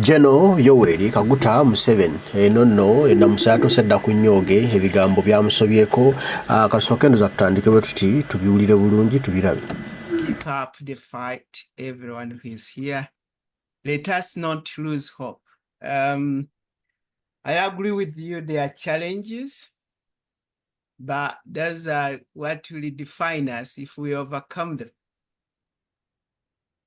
Geno Yoweri Kaguta Museveni nonno namusato sedda ku nnyoge ebigambo byamusobyeko kasooke ndoza tutandike bwe tuti tubiwulire bulungi tubirabe. Keep up the fight, everyone who is here. Let us not lose hope. I agree with you, there are challenges, but those are what will define us if we overcome them.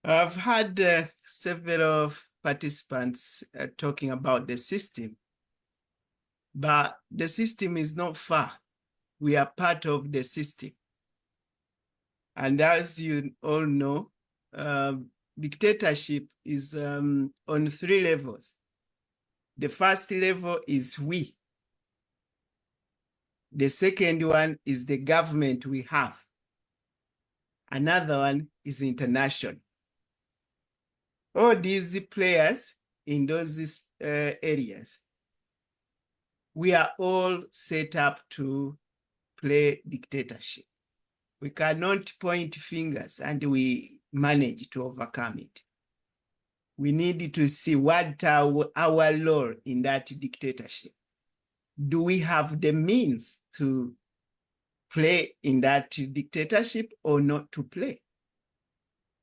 I've had several participants talking about the system, but the system is not far. We are part of the system. And as you all know, dictatorship is on 3 levels. The first level is we. The second one is the government we have. Another one is international. All these players in those areas, we are all set up to play dictatorship. We cannot point fingers and we manage to overcome it. We need to see what our role in that dictatorship. Do we have the means to play in that dictatorship or not to play?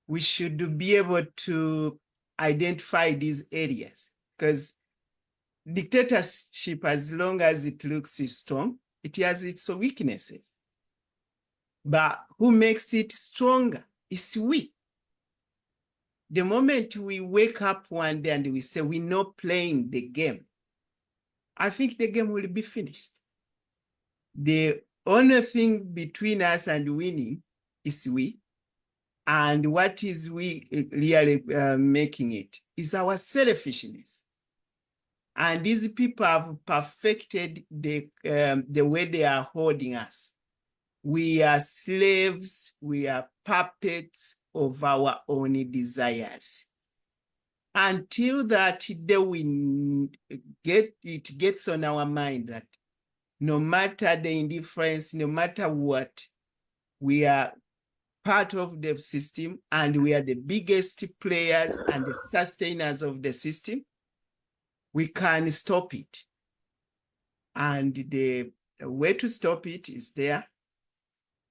We should be able to identify these areas, because dictatorship, as long as it looks strong, it has its weaknesses. But who makes it stronger is we. The moment we wake up one day and we say we're not playing the game, I think the game will be finished. The only thing between us and winning is we. And what is we really making it is our selfishness. And these people have perfected the way they are holding us. We are slaves, we are puppets of our own desires. Until that day it gets on our mind that no matter the indifference, no matter what, we are part of the system and we are the biggest players and the sustainers of the system, we can stop it. And the way to stop it is there.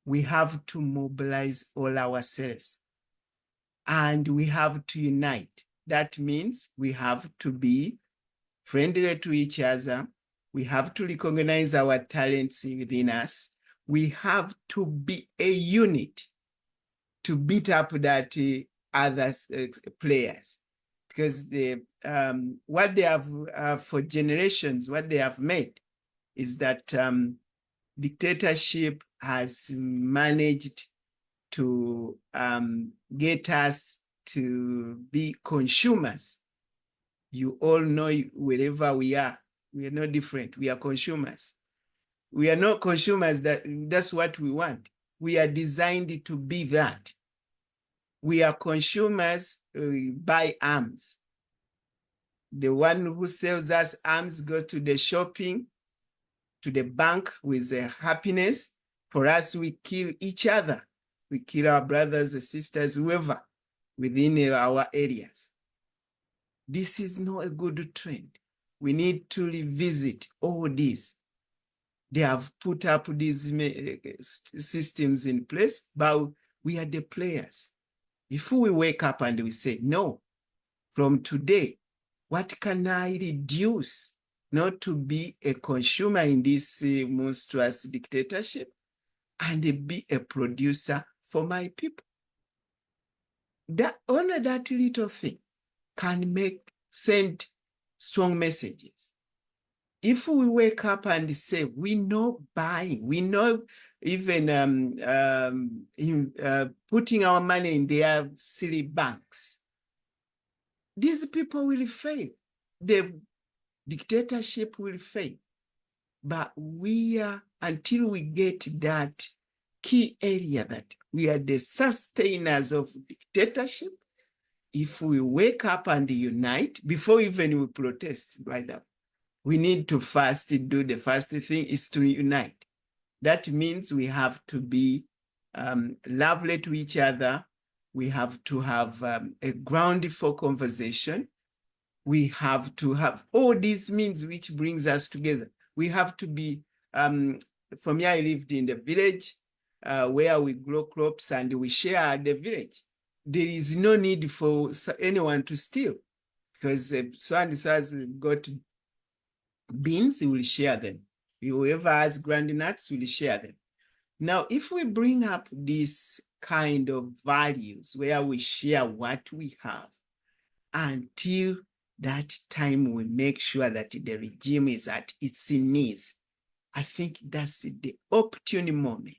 We have to mobilize all ourselves and we have to unite. That means we have to be friendly to each other. We have to recognize our talents within us. We have to be a unit to beat up that other players, because what they have for generations, what they have made is that dictatorship has managed to get us to be consumers. You all know wherever we are not different. We are consumers. We are not consumers, that's what we want. We are designed to be that. We are consumers, we buy arms. The one who sells us arms goes to the shopping, to the bank with happiness. For us, we kill each other. We kill our brothers and sisters, whoever, within our areas. This is not a good trend. We need to revisit all this. They have put up these systems in place, but we are the players. If we wake up and we say, no, from today, what can I reduce not to be a consumer in this monstrous dictatorship and be a producer for my people? Only that little thing can send strong messages. If we wake up and say, we know buying, we know even putting our money in their silly banks, these people will fail. The dictatorship will fail. But until we get that key area that we are the sustainers of dictatorship, if we wake up and unite, before even we protest, by the way, we need to first do the first thing is to unite. That means we have to be lovely to each other. We have to have a ground for conversation. We have to have all these means which brings us together. We have to be, for me, I lived in the village where we grow crops and we share the village. There is no need for anyone to steal, because so and so has got beans, we will share them. Whoever has groundnuts will share them. Now, if we bring up this kind of values where we share what we have, until that time we make sure that the regime is at its knees, I think that's the opportune moment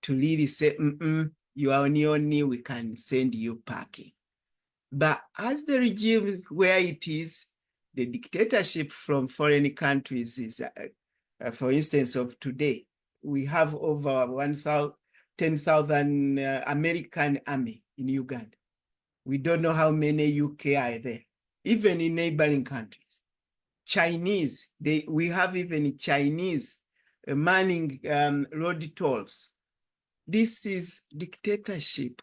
to really say, you are on your knee, we can send you packing. But as the regime where it is, the dictatorship from foreign countries is, for instance, of today, we have over 10,000 American army in Uganda. We don't know how many UK are there, even in neighboring countries. Chinese, we have even Chinese manning road tolls. This is dictatorship,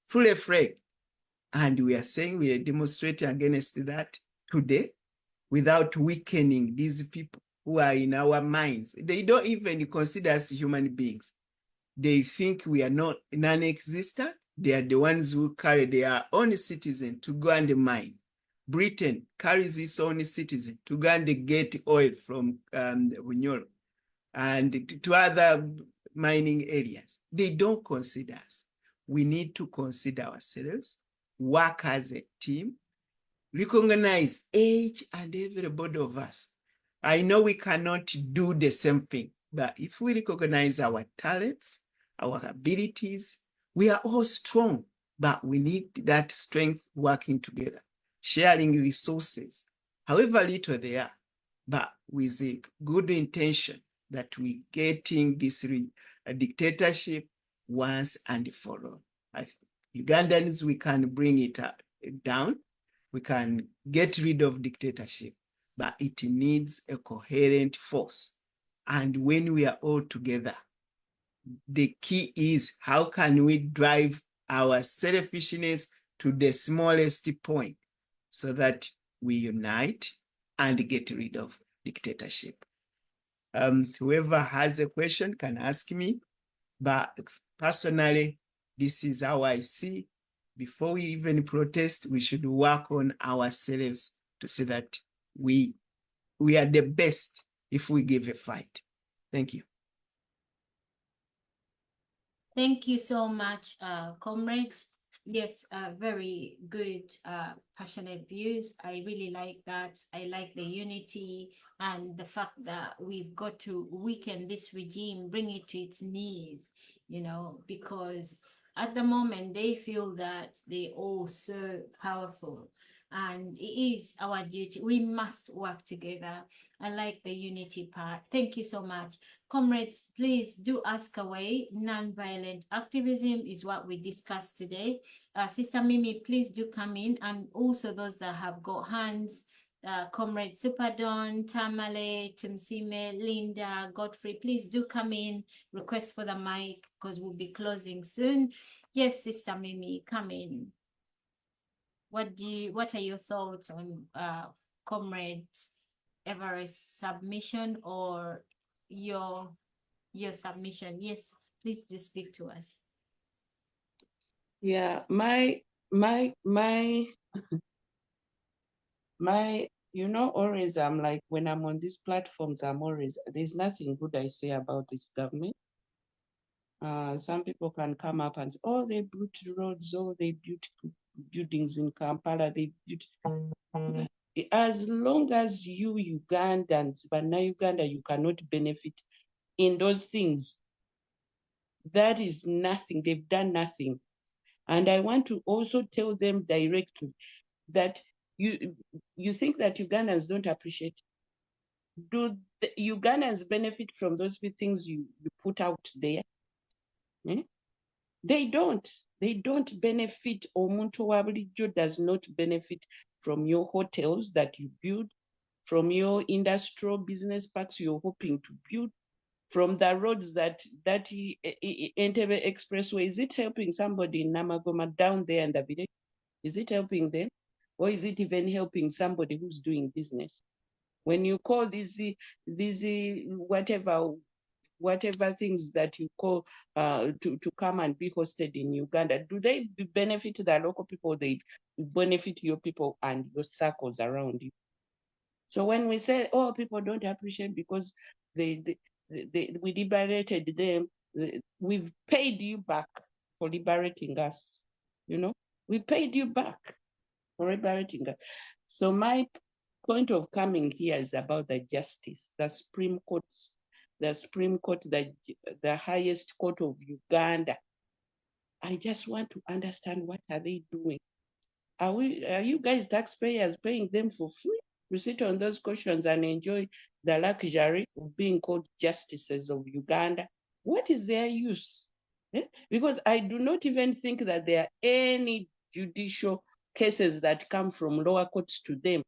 fully fledged. And we are saying we are demonstrating against that today without weakening these people who are in our minds. They don't even consider us human beings. They think we are not non-existent. They are the ones who carry their own citizen to go and mine. Britain carries its own citizen to go and get oil from Bunyoro and to other mining areas. They don't consider us. We need to consider ourselves, work as a team, recognize each and everybody of us. I know we cannot do the same thing, but if we recognize our talents, our abilities, we are all strong, but we need that strength working together, sharing resources, however little they are, but with a good intention that we getting this dictatorship once and for all. I think Ugandans, we can bring it down. We can get rid of dictatorship, but it needs a coherent force. And when we are all together, the key is how can we drive our selfishness to the smallest point so that we unite and get rid of dictatorship. Whoever has a question can ask me, but personally, this is how I see. Before we even protest, we should work on ourselves to see that we are the best if we give a fight. Thank you. Thank you so much, comrades. Yes, very good, passionate views. I really like that. I like the unity and the fact that we've got to weaken this regime, bring it to its knees, you know, because at the moment they feel that they're all so powerful. And it is our duty. We must work together. I like the unity part. Thank you so much. Comrades, please do ask away. Non-violent activism is what we discussed today. Sister Mimi, please do come in. And also those that have got hands, Comrade Superdon, Tamale, Tumsime, Linda, Godfrey, please do come in. Request for the mic because we'll be closing soon. Yes, Sister Mimi, come in. What are your thoughts on Comrade Everest's submission or your submission? Yes, please do speak to us. Yeah, you know, always I'm like, when I'm on these platforms, there's nothing good I say about this government. Some people can come up and say, oh, they built roads, oh, they built buildings in Kampala, they built. As long as you Ugandans, but now Uganda, you cannot benefit in those things. That is nothing. They've done nothing. And I want to also tell them directly that you think that Ugandans don't appreciate. Do the Ugandans benefit from those things you put out there? They don't. They don't benefit. Omuntu wa bulijjo does not benefit from your hotels that you build, from your industrial business parks you're hoping to build, from the roads that Entebbe Expressway. Is it helping somebody in Namagoma down there in the village? Is it helping them? Or is it even helping somebody who's doing business? When you call these whatever things that you call to come and be hosted in Uganda, do they benefit the local people? They benefit your people and your circles around you. So when we say, oh, people don't appreciate because we liberated them, we've paid you back for liberating us. You know, we paid you back for liberating us. So my point of coming here is about the justice, the Supreme Court, the highest court of Uganda. I just want to understand, what are they doing? Are you guys taxpayers paying them for free to sit on those questions and enjoy the luxury of being called justices of Uganda? What is their use? Because I do not even think that there are any judicial cases that come from lower courts to them.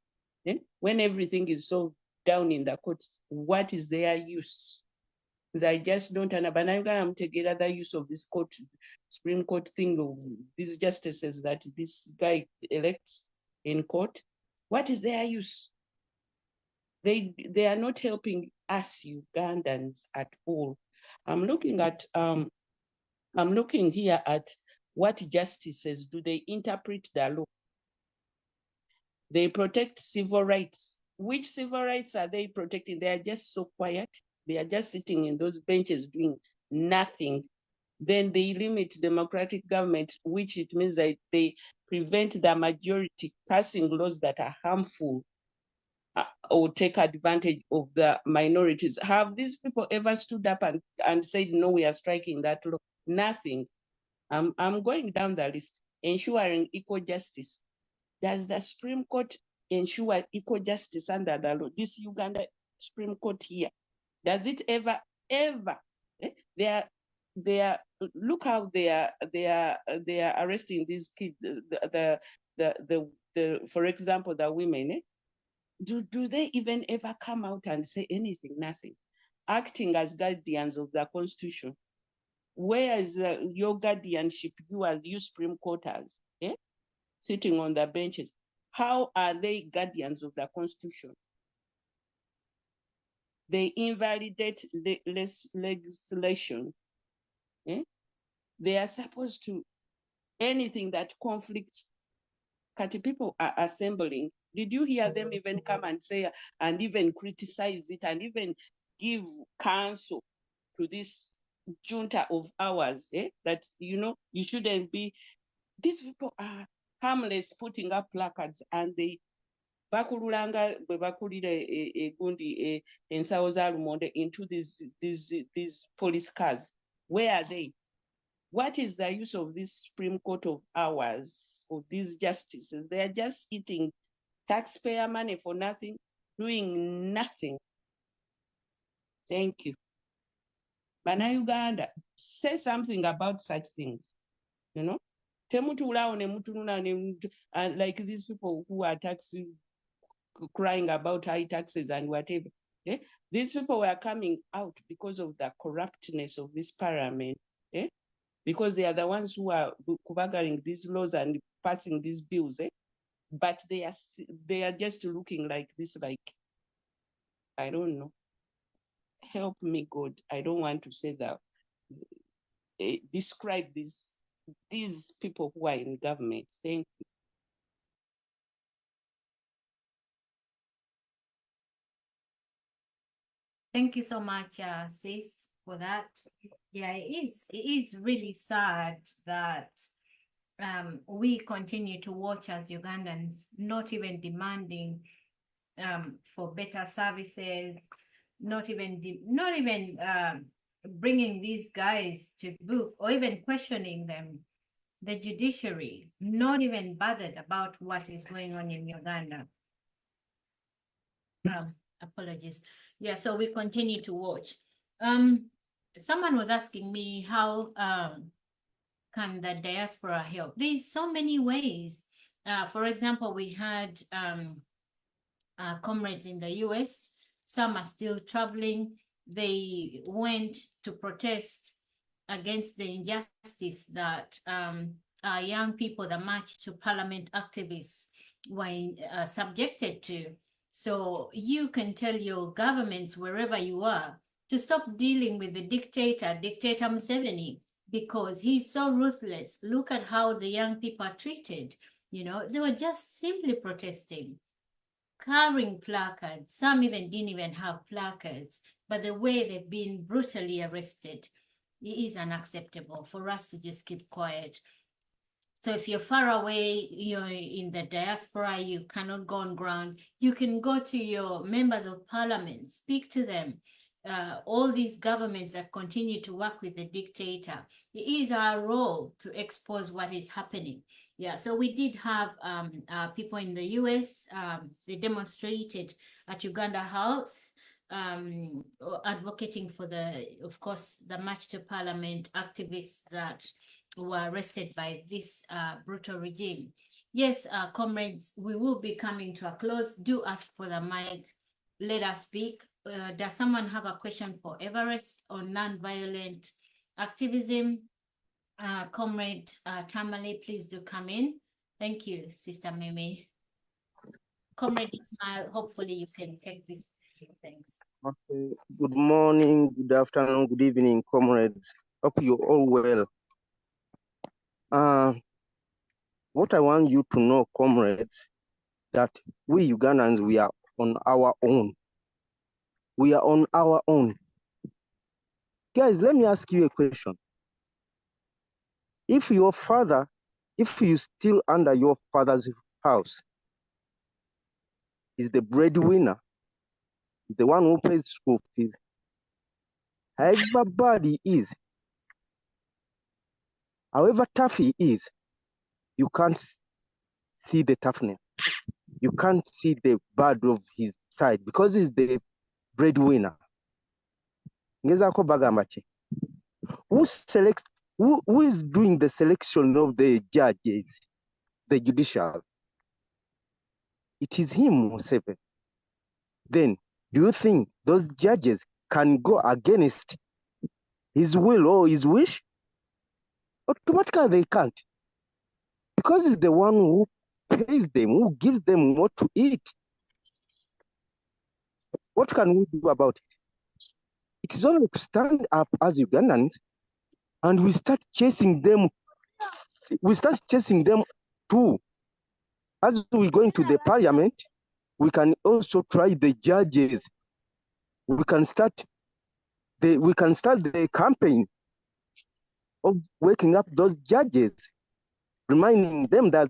When everything is so down in the courts, what is their use? Because I just don't understand. I'm taking the use of this court, Supreme Court thing of these justices that this guy elects in court. What is their use? They are not helping us Ugandans at all. I'm looking here at what justices do. They interpret the law. They protect civil rights. Which civil rights are they protecting? They are just so quiet. They are just sitting in those benches doing nothing. Then they limit democratic government, which it means that they prevent the majority passing laws that are harmful or take advantage of the minorities. Have these people ever stood up and said, no, we are striking that law? Nothing. I'm going down the list. Ensuring equal justice. Does the Supreme Court ensure equal justice under the law? This Uganda Supreme Court here, does it ever? They are look how they are arresting these kids. For example, the women. Do they even ever come out and say anything? Nothing. Acting as guardians of the Constitution. Where is your guardianship? You Supreme Courters, sitting on the benches. How are they guardians of the Constitution? They invalidate legislation. They are supposed to, anything that conflicts, people are assembling. Did you hear them even come and say, and even criticize it, and even give counsel to this junta of ours, that, you shouldn't be, these people are harmless, putting up placards, and they bakululanga bwe bakulira egundi ensawo za lumonde into these police cars. Where are they? What is the use of this Supreme Court of ours, of these justices? They are just eating taxpayer money for nothing, doing nothing. Thank you. Bana Uganda, say something about such things, like these people who are crying about high taxes and whatever. These people were coming out because of the corruptness of this parliament, because they are the ones who are kubagaring these laws and passing these bills. But they are just looking like this, like, I don't know. Help me, God. I don't want to say that. Describe these people who are in government. Thank you. Thank you so much, sis, for that. Yeah, it is really sad that we continue to watch as Ugandans, not even demanding for better services, not even bringing these guys to book, or even questioning them. The judiciary, not even bothered about what is going on in Uganda. Apologies. Yeah, so we continue to watch. Someone was asking me how can the diaspora help? There's so many ways. For example, we had comrades in the US. Some are still traveling. They went to protest against the injustice that our young people that marched to parliament activists subjected to. So you can tell your governments wherever you are to stop dealing with the dictator Museveni, because he's so ruthless. Look at how the young people are treated. You know, they were just simply protesting, carrying placards. Some even didn't even have placards, but the way they've been brutally arrested, it is unacceptable for us to just keep quiet. So if you're far away, you're in the diaspora, you cannot go on ground, you can go to your members of parliament, speak to them. All these governments that continue to work with the dictator, it is our role to expose what is happening. Yeah, so we did have people in the US, they demonstrated at Uganda House, advocating for of course, the march to parliament activists that were arrested by this brutal regime. Yes, comrades, we will be coming to a close. Do ask for the mic. Let us speak. Does someone have a question for Everest on non-violent activism? Comrade Tamale, please do come in. Thank you, Sister Mimi. Comrade Ismail, hopefully you can take this. Thanks. Okay. Good morning, good afternoon, good evening, comrades. Hope you're all well. What I want you to know, comrades, that we Ugandans, we are on our own. We are on our own. Guys, let me ask you a question. If your father, if you still under your father's house, is the breadwinner, the one who pays school fees, however bad he is, however tough he is, you can't see the toughness. You can't see the bad of his side because he's the breadwinner. Who selects? Who is doing the selection of the judges, the judiciary? It is him, Museveni. Then, do you think those judges can go against his will or his wish? Automatically, they can't. Because he's the one who pays them, who gives them what to eat. What can we do about it? It is only to stand up as Ugandans and we start chasing them. We start chasing them too. As we go into the parliament, we can also try the judges. We can start the campaign of waking up those judges, reminding them that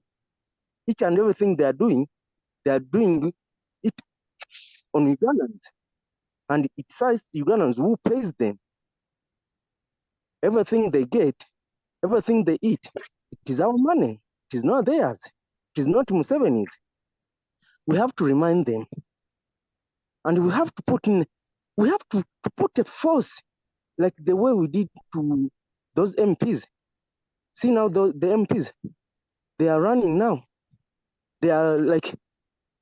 each and everything they are doing it on Ugandans. And it's us Ugandans who pays them. Everything they get, everything they eat, it is our money. It is not theirs. It is not Museveni's. We have to remind them. And we have to put a force like the way we did to those MPs. See now the MPs, they are running now. They are like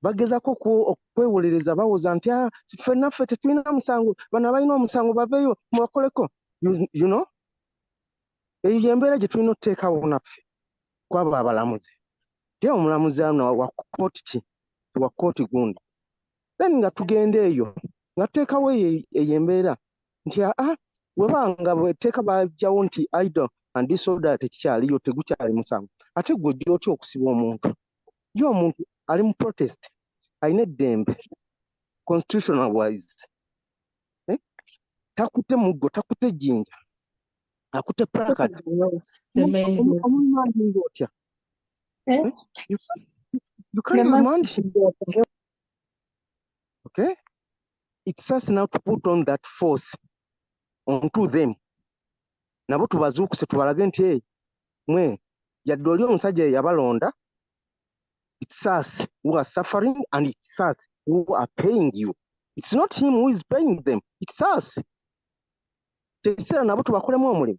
bagezako okwewolereza bawoza nti ffenna ffe tetulina musango bano abalina omusango baveeyo mubakoleko. You know, eyo y'embeera gye tulina okuteekawo naffe kwabo abalamuzi. Ye omulamuzi ano wa kkooti ki? Wa kkooti gundi. Then nga tugenda eyo nga tuteekawo eyo embeera nti webanga bweteeka bajjawo nti idle and disorder tekikyaliyo tegukyali musango. Ate gwe ojja otya okusiba omuntu? Ye omuntu ali mu protest alina eddembe constitutional wise. Takutte muggo, takutte jjinja, akutte placard. Omumandinga otya? You can't remand him. Okay? It's us now to put on that force onto them. Nabo tubazuukuse tubalage nti mwe yadde oli omusajja yabalonda. It's us who are suffering and it's us who are paying you. It's not him who is paying them. It's us. Tekiseera nabo tubakolemu omulimu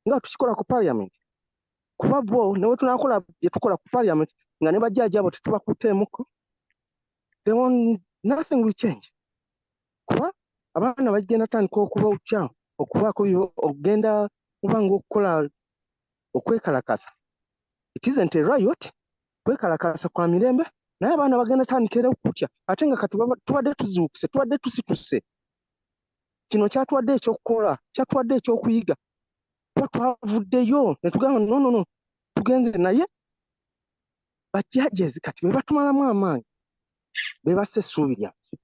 nga tukikola ku parliament. Kuba bo ne bwe tunaakola bye tukola ku parliament nga ne bajjajja abo tetubakuteemuko. Nothing will change. Kuba abaana bagenda tandika okuba okukyamu okubaako okugenda kubanga okukola okwekalakasa. It isn't a riot. Kwekalakasa kwa mirembe. naye abaana bagenda tandikira okutya ate nga kati tubadde tuzuukuse tubadde tusituse kino kyatuwadde ekyokukola kyatuwadde ekyokuyiga kuba twavuddeyo ne tugamba no tugenze naye bajjajezi kati be batumalamu amaanyi be basse essuubi lyaffe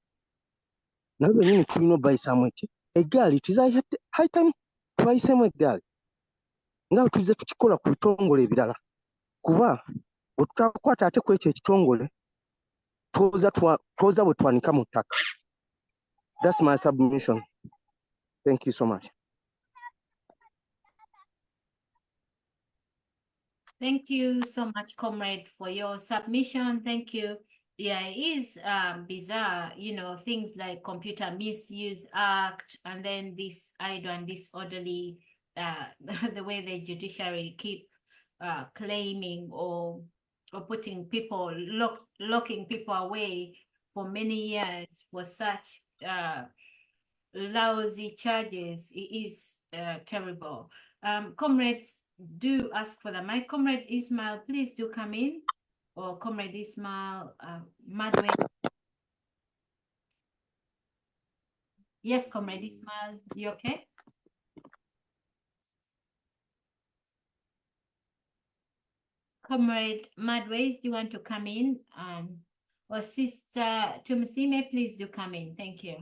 naye bennyini tulina obayisaamu eggaali tizayadde high time tubayiseemu eggaali nga bwe tuzze tukikola ku bitongole ebirala kuba bwe tutakwata ate ku ekyo ekitongole twoza bwe twanika mu ttaka. That's my submission. Thank you so much. Thank you so much, comrade, for your submission. Thank you. Yeah, it is bizarre, you know, things like Computer Misuse Act, and then this idle and disorderly, the way the judiciary keep claiming or putting people, locking people away for many years for such lousy charges. It is terrible. Comrades, do ask for the mic. Comrade Ismail, please do come in. Or Comrade Ismail, Madwe. Yes, Comrade Ismail, you okay? Comrade Madways, do you want to come in? Or Sister Tumusime, please do come in. Thank you.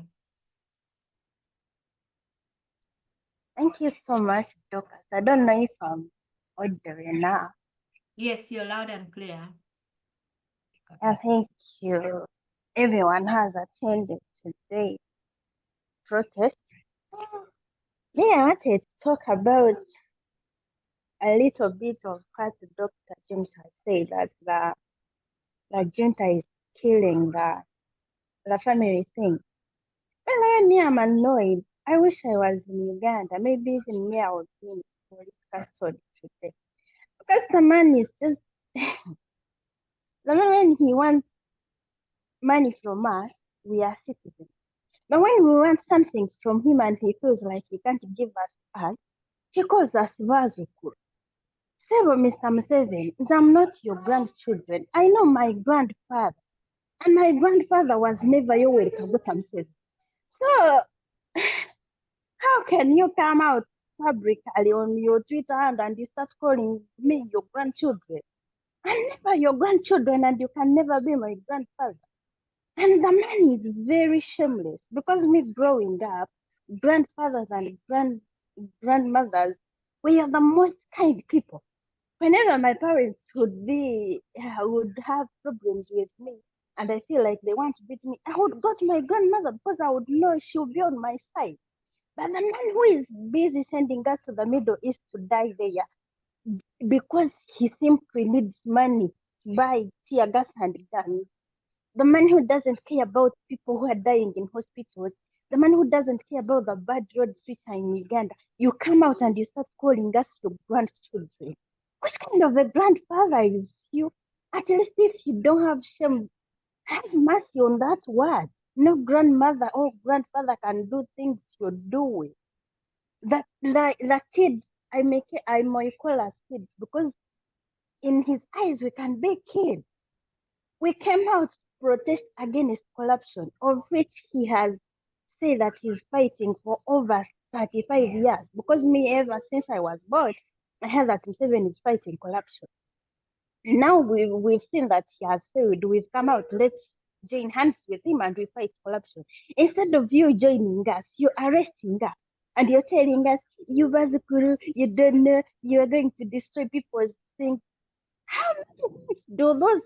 Thank you so much, Doctor. I don't know if I'm audible now. Yes, you're loud and clear. Thank you. Everyone has attended today's protest. Me, I wanted to talk about a little bit of what Dr. James has said, that the junta is killing the family thing. And then me, I'm annoyed. I wish I was in Uganda. Maybe even me, I would be in police custody today. Because the man is just, the man, when he wants money from us, we are citizens. But when we want something from him and he feels like he can't give us, he calls us Abazungu. Say, Mr. Museveni, I'm not your grandchildren. I know my grandfather, and my grandfather was never Yoweri Kaguta Museveni. So, how can you come out publicly on your Twitter and you start calling me your grandchildren? I'm never your grandchildren, and you can never be my grandfather. And the man is very shameless, because me growing up, grandfathers and grandmothers, we are the most kind people. Whenever my parents would have problems with me, and I feel like they want to beat me, I would go to my grandmother because I would know she'll be on my side. But the man who is busy sending us to the Middle East to die there because he simply needs money to buy tear gas and guns, the man who doesn't care about people who are dying in hospitals, the man who doesn't care about the bad roads which are in Uganda, you come out and you start calling us your grandchildren. What kind of a grandfather is you? At least if you don't have shame, have mercy on that word. No grandmother or grandfather can do things you're doing. That the kids, I might call us kids, because in his eyes we can be kids. We came out to protest against corruption, of which he has said that he's fighting for over 35 years. Because me, ever since I was born, I heard that Museveni is fighting corruption. Now we've seen that he has failed. We've come out, let's join hands with him and we fight corruption. Instead of you joining us, you're arresting us. And you're telling us, you Bazukuru, you don't know, you're going to destroy people's things. How many things do those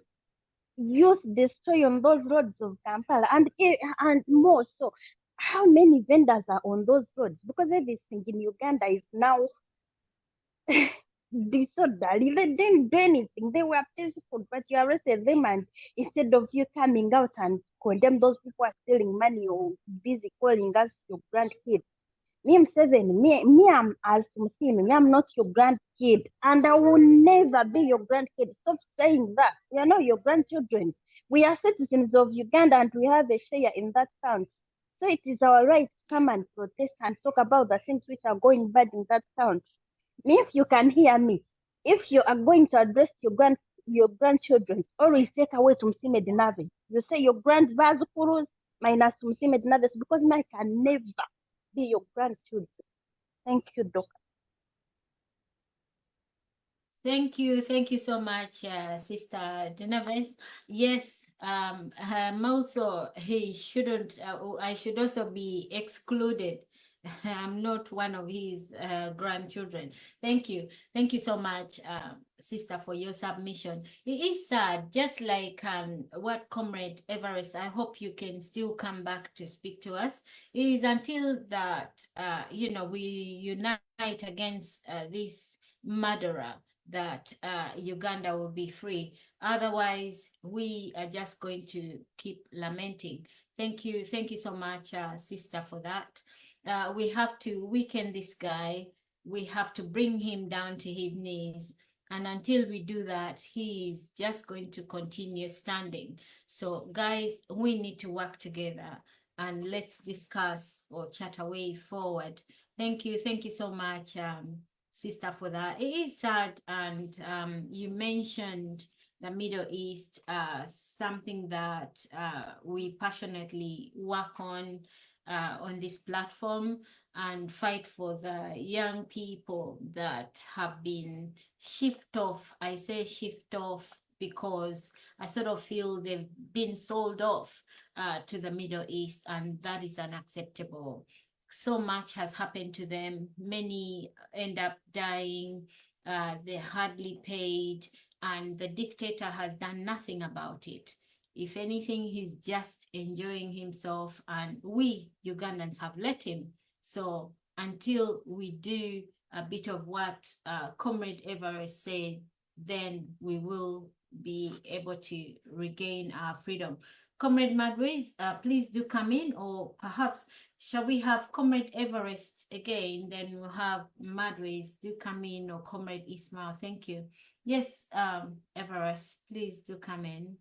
youth destroy on those roads of Kampala? And more so, how many vendors are on those roads? Because everything in Uganda is now disorderly. They didn't do anything. They were peaceful, but you arrested them, and instead of you coming out and condemn those people are stealing money or busy calling us your grandkids. Me, I'm 7. Me, I'm as to see me. I'm not your grandkid, and I will never be your grandkid. Stop saying that. We are not your grandchildren. We are citizens of Uganda, and we have a share in that country. So it is our right to come and protest and talk about the things which are going bad in that country. If you can hear me, if you are going to address your your grandchildren, always take away Tumsime Dinave. You say your grandbazukurus minus Tumsime Dinave because I can never be your grandchildren. Thank you, Doc. Thank you so much, Sister Genevieve. Yes, also he shouldn't. I should also be excluded. I'm not one of his grandchildren. Thank you so much, Sister, for your submission. It is sad, just like what Comrade Everest. I hope you can still come back to speak to us. It is until that we unite against this murderer that Uganda will be free. Otherwise, we are just going to keep lamenting. Thank you so much, Sister, for that. We have to weaken this guy. We have to bring him down to his knees. And until we do that, he is just going to continue standing. So, guys, we need to work together and let's discuss or chat a way forward. Thank you so much, Sister, for that. It is sad, and you mentioned the Middle East, something that we passionately work on this platform and fight for the young people that have been shipped off. I say shipped off because I sort of feel they've been sold off to the Middle East, and that is unacceptable. So much has happened to them. Many end up dying. They're hardly paid, and the dictator has done nothing about it. If anything, he's just enjoying himself, and we Ugandans have let him. So until we do a bit of what Comrade Everest said, then we will be able to regain our freedom. Comrade Madwiz, please do come in, or perhaps shall we have Comrade Everest again? Then we'll have Madwiz do come in, or Comrade Ismail. Thank you. Yes, Everest, please do come in.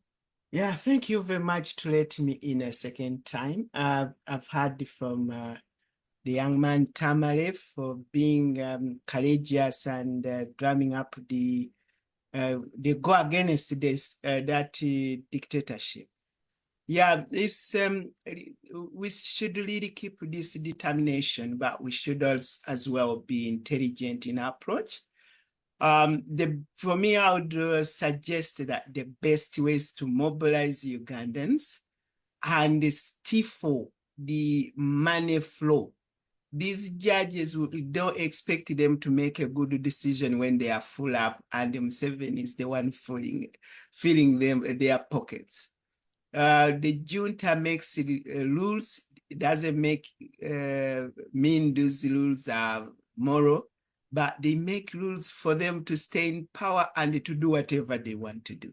Yeah, thank you very much to let me in a second time. I've heard from the young man Tamale for being courageous and drumming up the go against this that dictatorship. Yeah, this we should really keep this determination, but we should also as well be intelligent in our approach. For me, I would suggest that the best ways to mobilize Ugandans and stifle the money flow. These judges, we don't expect them to make a good decision when they are full up, and Museveni is the one filling their pockets. The junta makes rules. It doesn't mean those rules are moral, but they make rules for them to stay in power and to do whatever they want to do.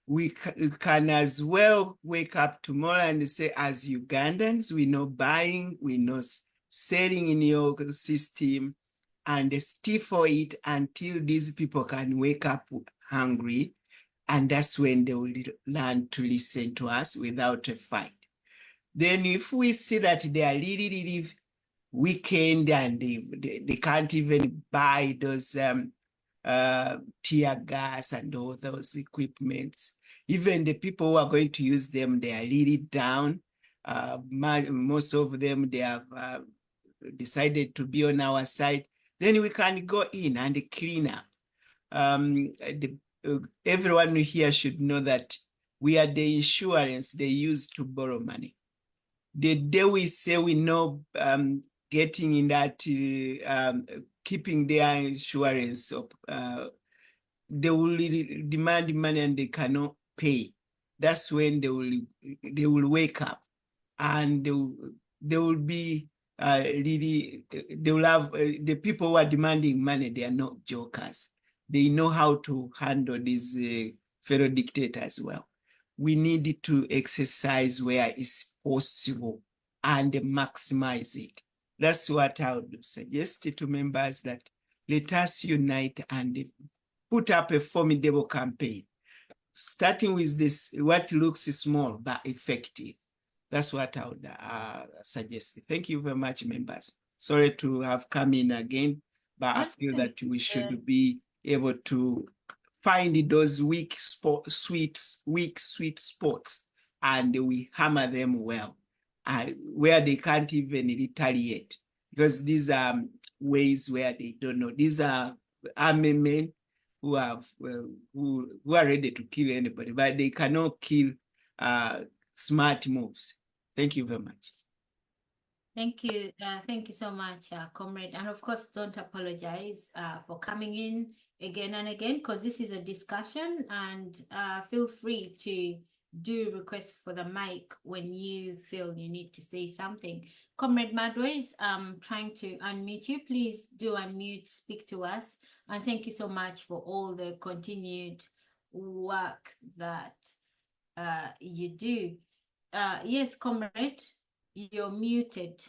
We can as well wake up tomorrow and say, as Ugandans, we know buying, we know selling in your system, and stifle it until these people can wake up hungry. And that's when they will learn to listen to us without a fight. Then if we see that they are really weakened and they can't even buy those tear gas and all those equipments, even the people who are going to use them, they are really down. Most of them, they have decided to be on our side. Then we can go in and clean up. Everyone here should know that we are the insurance they use to borrow money. The day we say we know getting in that, keeping their insurance up, they will demand money and they cannot pay. That's when they will wake up, and they will be really, they will have the people who are demanding money. They are not jokers. They know how to handle these fellow dictators as well. We need to exercise where it's possible and maximize it. That's what I would suggest to members, that let us unite and put up a formidable campaign, starting with this, what looks small but effective. That's what I would suggest. Thank you very much, members. Sorry to have come in again, but I feel that we should be able to find those weak sweet spots, and we hammer them well, where they can't even retaliate, because these are ways where they don't know. These are army men who have who are ready to kill anybody, but they cannot kill smart moves. Thank you very much. Thank you so much, Comrade. And of course, don't apologize for coming in again and again, because this is a discussion, and feel free to do requests for the mic when you feel you need to say something. Comrade Madwe is trying to unmute you. Please do unmute, speak to us. And thank you so much for all the continued work that you do. Yes, Comrade, you're muted.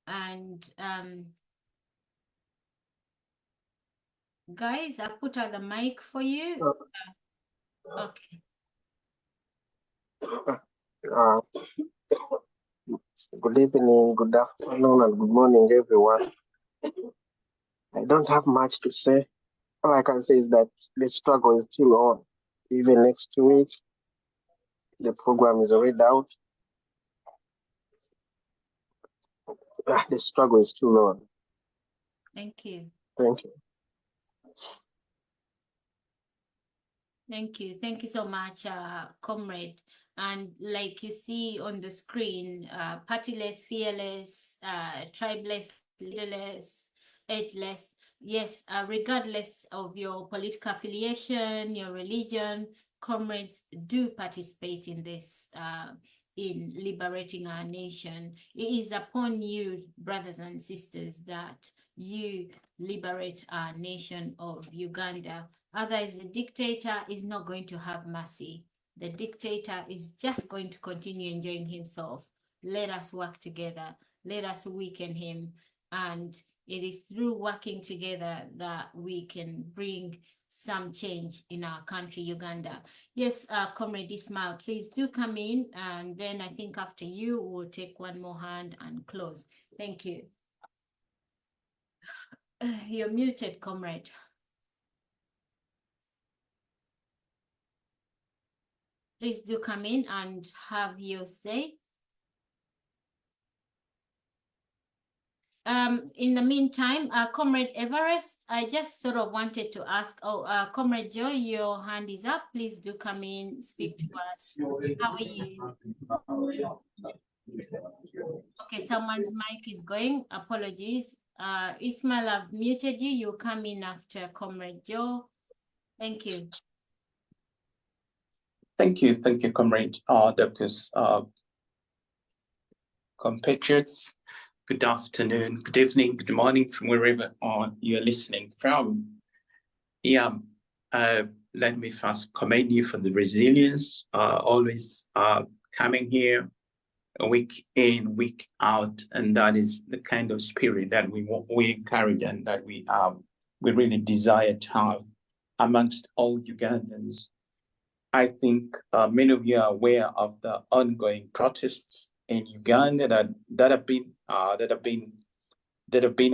And guys, I put out the mic for you. Okay. Good evening, good afternoon, and good morning, everyone. I don't have much to say. All I can say is that the struggle is still on. Even next week, the program is already out. The struggle is still on. Thank you. Thank you. Thank you. Thank you so much, Comrade. And like you see on the screen, partyless, fearless, tribeless, leaderless, ageless. Yes, regardless of your political affiliation, your religion, comrades do participate in this, in liberating our nation. It is upon you, brothers and sisters, that you liberate our nation of Uganda. Otherwise, the dictator is not going to have mercy. The dictator is just going to continue enjoying himself. Let us work together. Let us weaken him. And it is through working together that we can bring some change in our country, Uganda. Yes, Comrade Ismail, please do come in. And then I think after you, we'll take one more hand and close. Thank you. You're muted, Comrade. Please do come in and have your say. In the meantime, Comrade Everest, I just sort of wanted to ask, Comrade Joy, your hand is up. Please do come in, speak to us. How are you? Okay, someone's mic is going. Apologies. Ismail, I've muted you. You come in after Comrade Joe. Thank you. Thank you, Comrade Doctors, compatriots. Good afternoon, good evening, good morning from wherever you're listening from. Yeah, let me first commend you for the resilience, always coming here week in, week out, and that is the kind of spirit that we encourage and that we really desire to have amongst all Ugandans. I think many of you are aware of the ongoing protests in Uganda that have been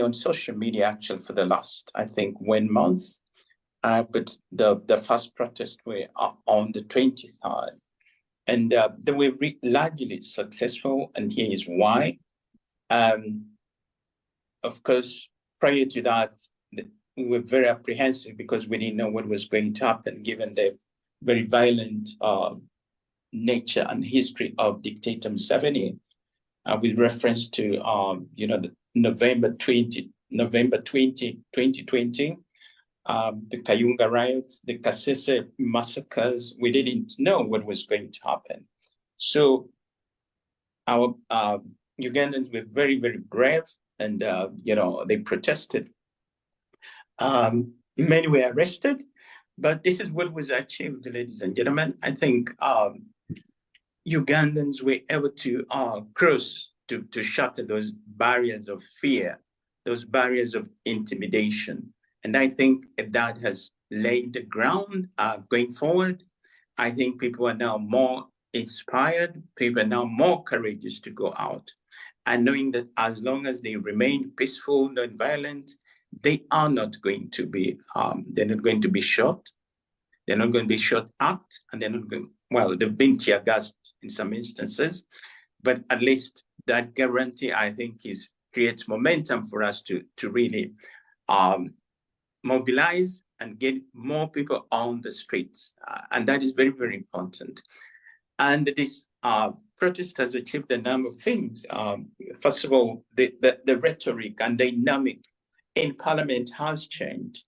on social media actually for the last, I think, 1 month. But the first protests were on the 23rd, and they were largely successful. And here is why. Of course, prior to that, we were very apprehensive because we didn't know what was going to happen, given the very violent nature and history of dictator Museveni, with reference to the November 20, 2020, the Kayunga riots, the Kasese massacres. We didn't know what was going to happen. So our Ugandans were very, very brave, and they protested. Many were arrested. But this is what was achieved, ladies and gentlemen. I think Ugandans were able to cross, to shatter those barriers of fear, those barriers of intimidation. And I think that has laid the ground going forward. I think people are now more inspired. People are now more courageous to go out. And knowing that as long as they remain peaceful, non-violent, they are not going to be, they're not going to be shot. They're not going to be shot at, and they're not going, well, they've been tear gassed in some instances, but at least that guarantee, I think, creates momentum for us to really mobilize and get more people on the streets. And that is very, very important. And this protest has achieved a number of things. First of all, the rhetoric and dynamic in Parliament has changed.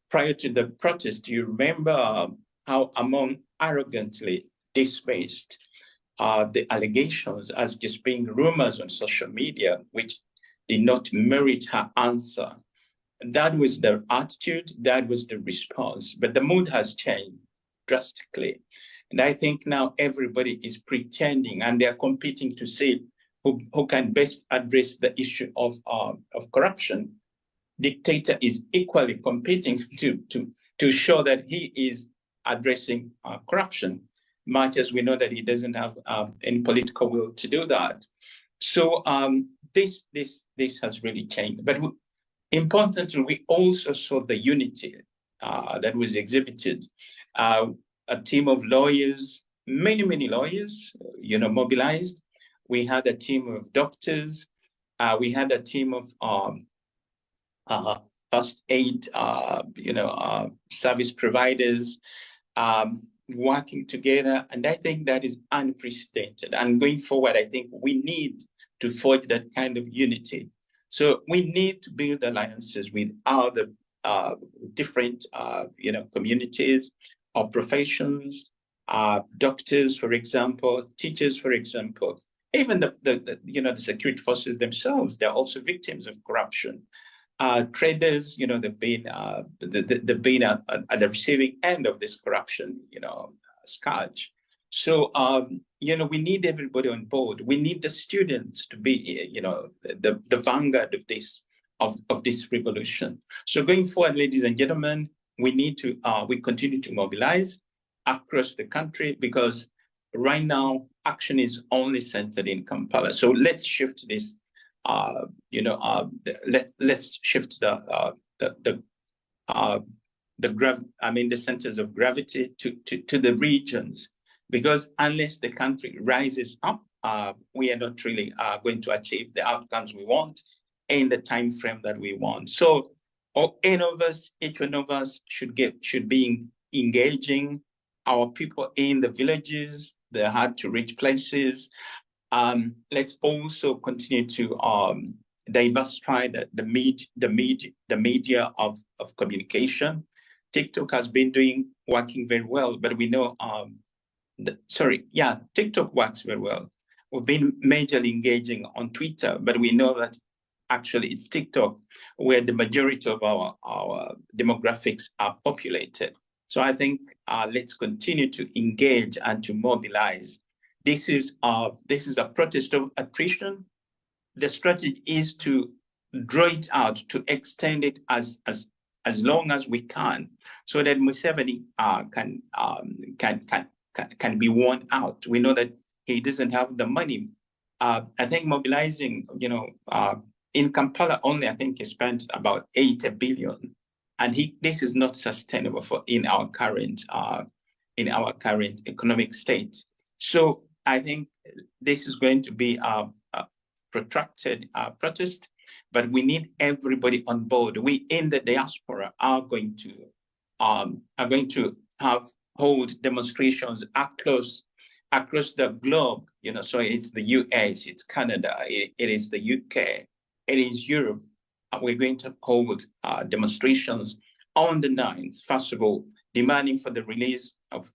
Prior to the protest, you remember how Among arrogantly dismissed the allegations as just being rumors on social media, which did not merit her answer. That was the attitude, that was the response, but the mood has changed drastically. And I think now everybody is pretending and they're competing to see who can best address the issue of corruption. Dictator is equally competing to show that he is addressing corruption, much as we know that he doesn't have any political will to do that. So this has really changed. But importantly, we also saw the unity that was exhibited. A team of lawyers, many lawyers, mobilized. We had a team of doctors. We had a team of first aid, service providers working together. And I think that is unprecedented. And going forward, I think we need to forge that kind of unity. So we need to build alliances with other different, communities or professions, doctors, for example, teachers, for example, even the security forces themselves. They're also victims of corruption. Traders, they've been at the receiving end of this corruption, scourge. So, we need everybody on board. We need the students to be, the vanguard of this revolution. So going forward, ladies and gentlemen, we need to, we continue to mobilize across the country, because right now action is only centered in Kampala. So let's shift this, let's shift the centers of gravity to the regions, because unless the country rises up, we are not really going to achieve the outcomes we want in the time frame that we want. So each one of us should be engaging our people in the villages, the hard to reach places. Let's also continue to diversify the media of communication. TikTok has been working very well, but we know, TikTok works very well. We've been majorly engaging on Twitter, but we know that actually it's TikTok where the majority of our demographics are populated. So I think let's continue to engage and to mobilize. This is a protest of attrition. The strategy is to draw it out, to extend it as long as we can, so that Museveni can be worn out. We know that he doesn't have the money. I think mobilizing, in Kampala only, I think he spent about 80 billion, and this is not sustainable in our current economic state. So I think this is going to be a protracted protest, but we need everybody on board. We in the diaspora are going to hold demonstrations across the globe. So it's the US, it's Canada, it is the UK, it is Europe. We're going to hold demonstrations on the 9th. First of all, demanding for the release of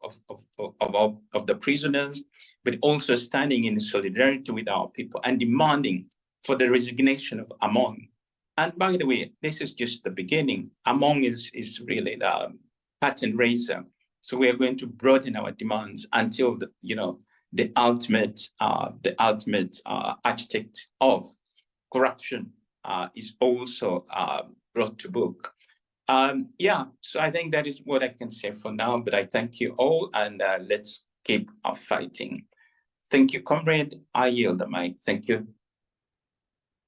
the prisoners, but also standing in solidarity with our people and demanding for the resignation of Among. And by the way, this is just the beginning. Among is really the pattern raiser. So we are going to broaden our demands until the ultimate architect of corruption is also brought to book. So I think that is what I can say for now, but I thank you all, and let's keep fighting. Thank you, comrade. I yield the mic. Thank you.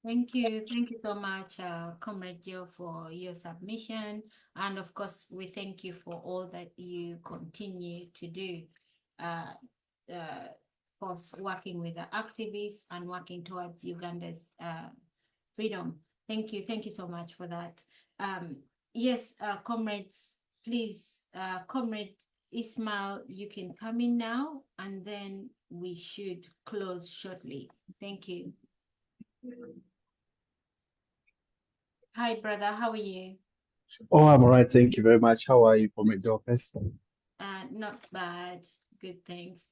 Thank you. Thank you so much, Comrade Joe, for your submission. And of course, we thank you for all that you continue to do. Uh, of course, working with the activists and working towards Uganda's freedom. Thank you. Thank you so much for that. Yes, comrades, please, Comrade Ismail, you can come in now, and then we should close shortly. Thank you. Hi, brother. How are you? Oh, I'm all right. Thank you very much. How are you, Comrade Dorcas? Not bad. Good, thanks.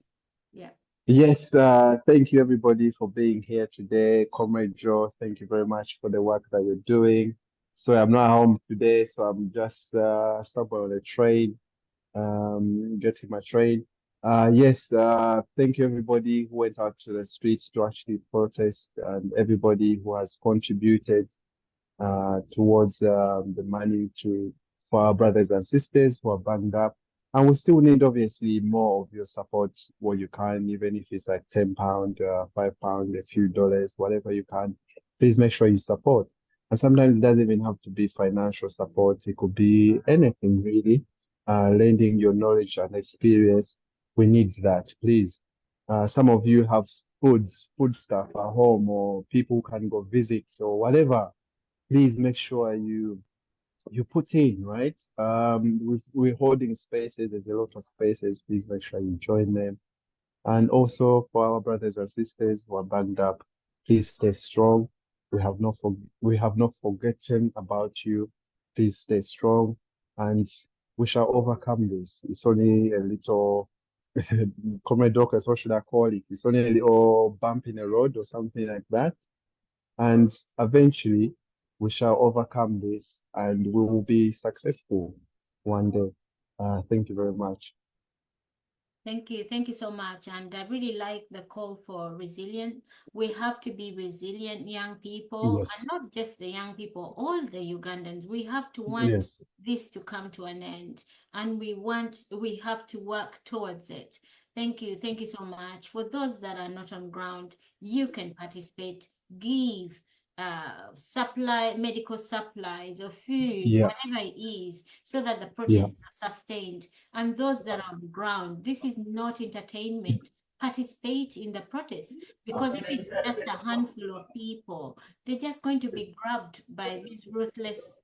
Yeah. Yes, thank you everybody for being here today. Comrade Joe, thank you very much for the work that you're doing. So I'm not home today, so I'm just somewhere on a train, getting my train. Yes, thank you everybody who went out to the streets to actually protest and everybody who has contributed towards the money for our brothers and sisters who are banged up. And we still need obviously more of your support where you can, even if it's like £10, £5, a few dollars, whatever you can. Please make sure you support. And sometimes it doesn't even have to be financial support. It could be anything really. Lending your knowledge and experience. We need that, please. Some of you have food stuff at home, or people can go visit or whatever. Please make sure you put in, right? We're holding spaces. There's a lot of spaces. Please make sure you join them. And also for our brothers and sisters who are banged up, please stay strong. We have not forgotten about you. Please stay strong, and we shall overcome this. It's only a little, Comrade Dorcas, what should I call it? It's only a little bump in the road or something like that. And eventually, we shall overcome this and we will be successful one day. Thank you very much. Thank you. Thank you so much. And I really like the call for resilience. We have to be resilient young people, Yes. and not just the young people, all the Ugandans. We have to want Yes. this to come to an end, and we have to work towards it. Thank you. Thank you so much. For those that are not on ground, you can participate, give medical supplies or food, Yeah. whatever it is, so that the Yeah. protests are sustained. And those that are on the ground, this is not entertainment. Participate in the protests, because if it's just a handful of people, they're just going to be grabbed by these ruthless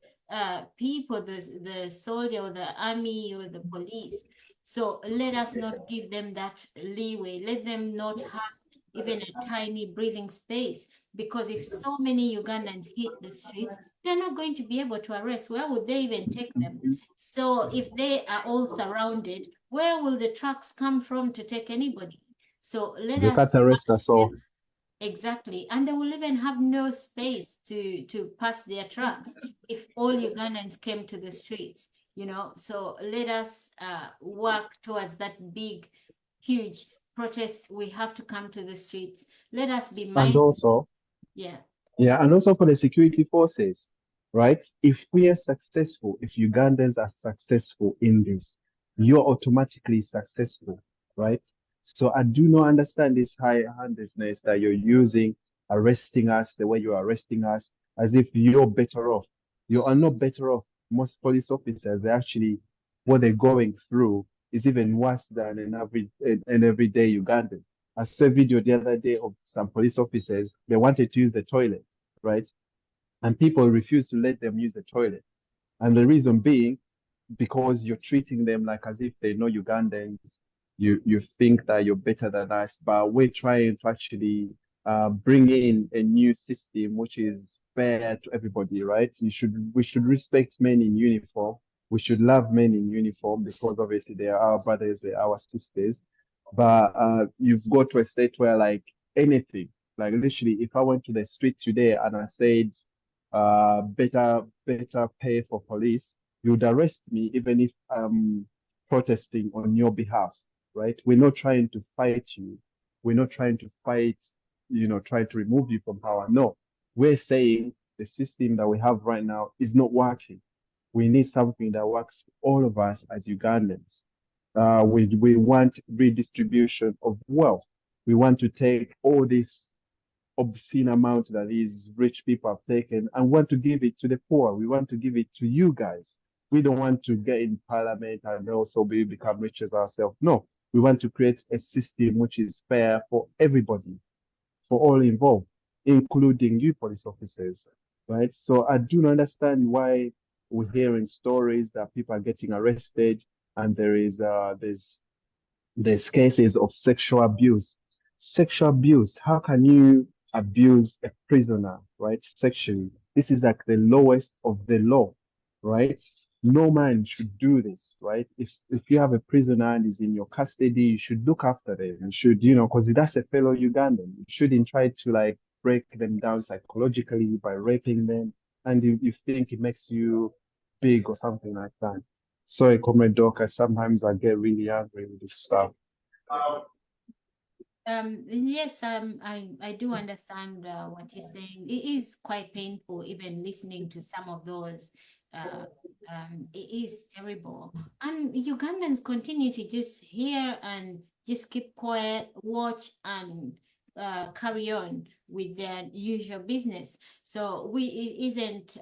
people, the soldier or the army or the police. So let us not give them that leeway. Let them not have even a tiny breathing space, because if so many Ugandans hit the streets, they're not going to be able to arrest. Where would they even take them? So if they are all surrounded, where will the trucks come from to take anybody? So let They us can't arrest us all. exactly, and they will even have no space to pass their trucks if all Ugandans came to the streets. So let us work towards that big, huge protest. We have to come to the streets. Let us be And mindful. also, Yeah. yeah, and also for the security forces, right? If we are successful, if Ugandans are successful in this, you're automatically successful, right? So I do not understand this high-handedness that you're using, arresting us the way you're arresting us, as if you're better off. You are not better off. Most police officers, they actually, what they're going through is even worse than an everyday Ugandan. I saw a video the other day of some police officers. They wanted to use the toilet, right? And people refused to let them use the toilet. And the reason being, because you're treating them like as if they're not Ugandans. You think that you're better than us, but we're trying to actually bring in a new system which is fair to everybody, right? We should respect men in uniform. We should love men in uniform, because obviously they are our brothers, they are our sisters. But you've got to a state where like anything, like literally, if I went to the street today and I said, better pay for police, you would arrest me even if I'm protesting on your behalf, right? We're not trying to fight you. We're not trying to fight, trying to remove you from power. No, we're saying the system that we have right now is not working. We need something that works for all of us as Ugandans. We want redistribution of wealth. We want to take all obscene amount that these rich people have taken and want to give it to the poor. We want to give it to you guys. We don't want to get in parliament and also become rich as ourselves. No, we want to create a system which is fair for everybody, for all involved, including you police officers, right? So I do not understand why we're hearing stories that people are getting arrested and there's cases of sexual abuse. Sexual abuse, how can you abuse a prisoner, right? Sexually. This is like the lowest of the law, right? No man should do this, right? If you have a prisoner and is in your custody, you should look after them. You should, because that's a fellow Ugandan. You shouldn't try to like break them down psychologically by raping them. And you think it makes you big or something like that. Sorry, Comrade Doka, sometimes I get really angry with this stuff. Yes, I do understand what you're saying. It is quite painful, even listening to some of those. It is terrible. And Ugandans continue to just hear and just keep quiet, watch, and carry on with their usual business. So it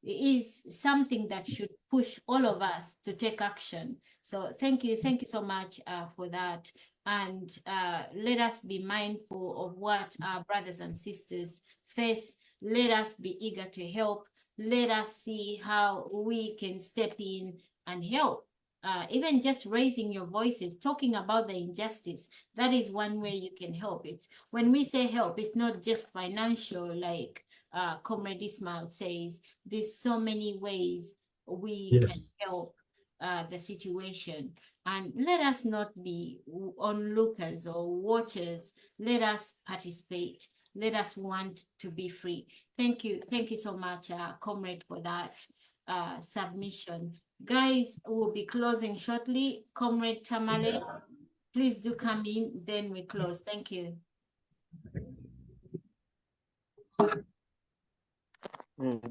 is something that should push all of us to take action. So thank you so much for that. And let us be mindful of what our brothers and sisters face. Let us be eager to help. Let us see how we can step in and help. Even just raising your voices, talking about the injustice, that is one way you can help. It's when we say help, it's not just financial, like Comrade Ismail says. There's so many ways we can help the situation. And let us not be onlookers or watchers. Let us participate. Let us want to be free. Thank you so much, Comrade, for that submission. Guys, we'll be closing shortly. Comrade Tamale, please do come in, then we close. Thank you.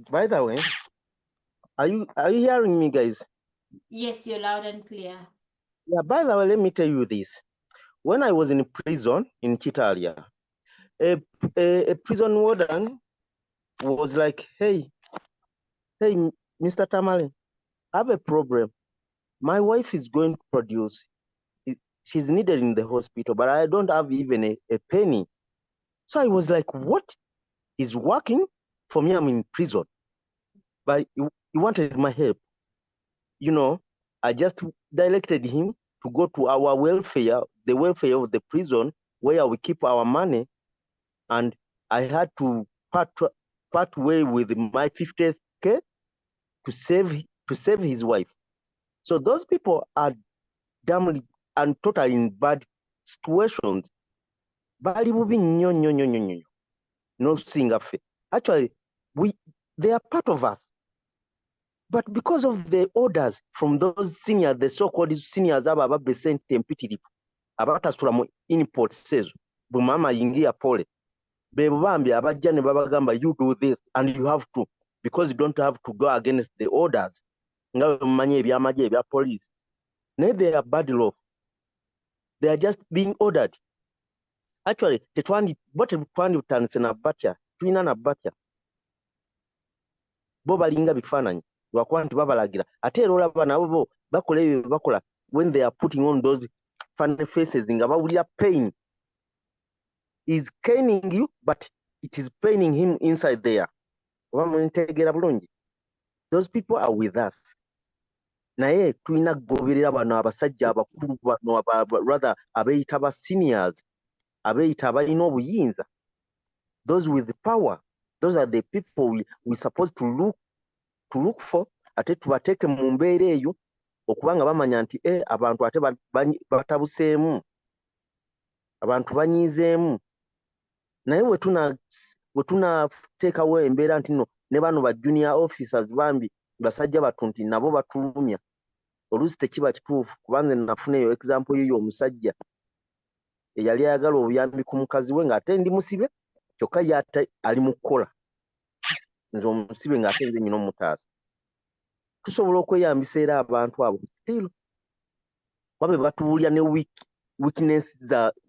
By the way, are you hearing me, guys? Yes, you're loud and clear. Yeah, by the way, let me tell you this. When I was in prison in Chitalia, a prison warden was like, hey, Mr. Tamale, I have a problem. My wife is going to produce. She's needed in the hospital, but I don't have even a penny. So I was like, what? He's working for me, I'm in prison. But he wanted my help. I just directed him to go to our welfare, the welfare of the prison, where we keep our money. And I had to part way with my 50th K to save his wife. So those people are damned and totally in bad situations. Bali moving no single fe. Actually, they are part of us. But because of the orders from those seniors, the so-called seniors aba besent empitirifu abatasula mu import sezo bumama yingia pole bebo bambi abajja ne babagamba you do this and you have to, because you don't have to go against the orders nga manye ebyamaje ebya police. Naye they are bad law. They are just being ordered. Actually twanditandise na batya, tulina na batya bo balinga bifaananyi lwakuba nti babalagira ate era olaba nabo bakola ebyo bakola when they are putting on those funny faces nga bawulira pain. Is caning you, but it is paining him inside there. Those people are with us. Naye tulina kugoberera bano abasajja abakulu bano rather abeeyita ba seniors, abeeyita abalina obuyinza. Those with the power, those are the people we supposed to look for. Ate tubateeke mu mbeera eyo okubanga bamanya nti abantu ate batabuseemu, abantu banyiizeemu. Naye we tunateekawo embeera nti no ne bano ba junior officers bambi basajja batu nti nabo batulumya, oluusi tekiba kituufu. Kubanze nafuna eyo example y'oyo omusajja eyali ayagala obuyambi ku mukazi we ng'ate ndi musibe kyokka yate ali mu kukola, nze omusibe ng'ate nze nyina omutaasa. Tusobola okweyambisa era abantu abo still babe batubuulira ne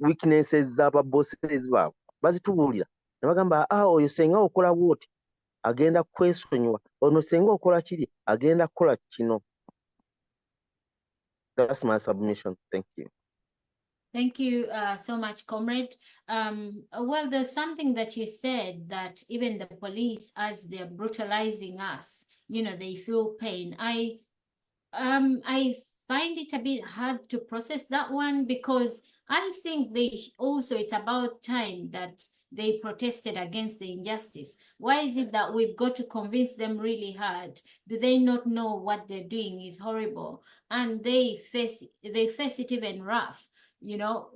weaknesses z'ababosses baabwe bazitubuulira. ne bagamba oyo senga okola bwoti agenda kwesonyiwa, ono senga okola kiri agenda kukola kino. That's my submission. Thank you. Thank you so much, comrade. Well, there's something that you said, that even the police, as they're brutalizing us, you know, they feel pain. I find it a bit hard to process that one, because I think it's about time that they protested against the injustice. Why is it that we've got to convince them really hard? Do they not know what they're doing is horrible? And they face it even rough, you know,